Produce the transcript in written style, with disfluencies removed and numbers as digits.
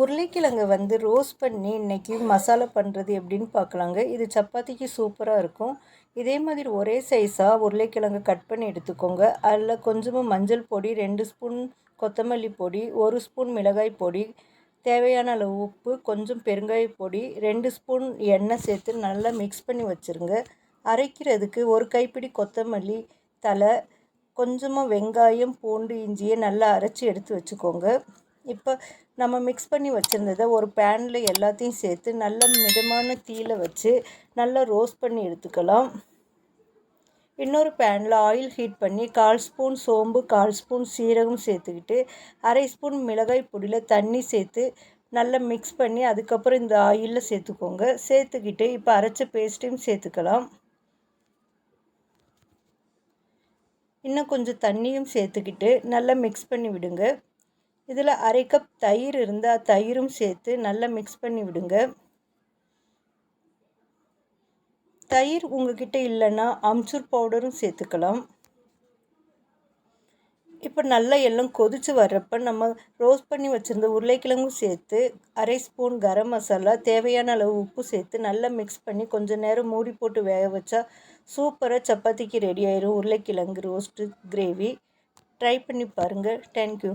உருளைக்கிழங்கு ரோஸ்ட் பண்ணி இன்றைக்கி மசாலா பண்ணுறது எப்படின்னு பார்க்கலாங்க. இது சப்பாத்திக்கு சூப்பராக இருக்கும். இதே மாதிரி ஒரே சைஸாக உருளைக்கிழங்கு கட் பண்ணி எடுத்துக்கோங்க. அதில் கொஞ்சமாக மஞ்சள் பொடி, 2 ஸ்பூன் கொத்தமல்லி பொடி, 1 ஸ்பூன் மிளகாய் பொடி, தேவையான அளவு உப்பு, கொஞ்சம் பெருங்காய பொடி, 2 ஸ்பூன் எண்ணெய் சேர்த்து நல்லா மிக்ஸ் பண்ணி வச்சுருங்க. அரைக்கிறதுக்கு ஒரு கைப்பிடி கொத்தமல்லி தழை, கொஞ்சமாக வெங்காயம், பூண்டு, இஞ்சியை நல்லா அரைச்சி எடுத்து வச்சுக்கோங்க. இப்போ நம்ம மிக்ஸ் பண்ணி வச்சுருந்ததை ஒரு பேனில் எல்லாத்தையும் சேர்த்து நல்லா மிதமான தீயில் வச்சு நல்லா ரோஸ்ட் பண்ணி எடுத்துக்கலாம். இன்னொரு பேனில் ஆயில் ஹீட் பண்ணி 1/4 ஸ்பூன் சோம்பு, 1/4 ஸ்பூன் சீரகம் சேர்த்துக்கிட்டு 1/2 ஸ்பூன் மிளகாய் பொடியில் தண்ணி சேர்த்து நல்லா மிக்ஸ் பண்ணி அதுக்கப்புறம் இந்த ஆயிலில் சேர்த்துக்கோங்க. சேர்த்துக்கிட்டு இப்போ அரைச்ச பேஸ்ட்டையும் சேர்த்துக்கலாம். இன்னும் கொஞ்சம் தண்ணியும் சேர்த்துக்கிட்டு நல்லா மிக்ஸ் பண்ணி விடுங்க. இதில் 1/2 கப் தயிர் இருந்தால் தயிரும் சேர்த்து நல்லா மிக்ஸ் பண்ணி விடுங்க. தயிர் உங்ககிட்ட இல்லைன்னா அம்ச்சூர் பவுடரும் சேர்த்துக்கலாம். இப்போ நல்லா எல்லாம் கொதித்து வர்றப்ப நம்ம ரோஸ்ட் பண்ணி வச்சுருந்த உருளைக்கிழங்கும் சேர்த்து 1/2 ஸ்பூன் கரம் மசாலா, தேவையான அளவு உப்பு சேர்த்து நல்லா மிக்ஸ் பண்ணி கொஞ்சம் நேரம் மூடி போட்டு வேக வச்சா சூப்பராக சப்பாத்திக்கு ரெடி ஆயிரும். உருளைக்கிழங்கு ரோஸ்ட்டு கிரேவி ட்ரை பண்ணி பாருங்கள். தேங்க்யூ.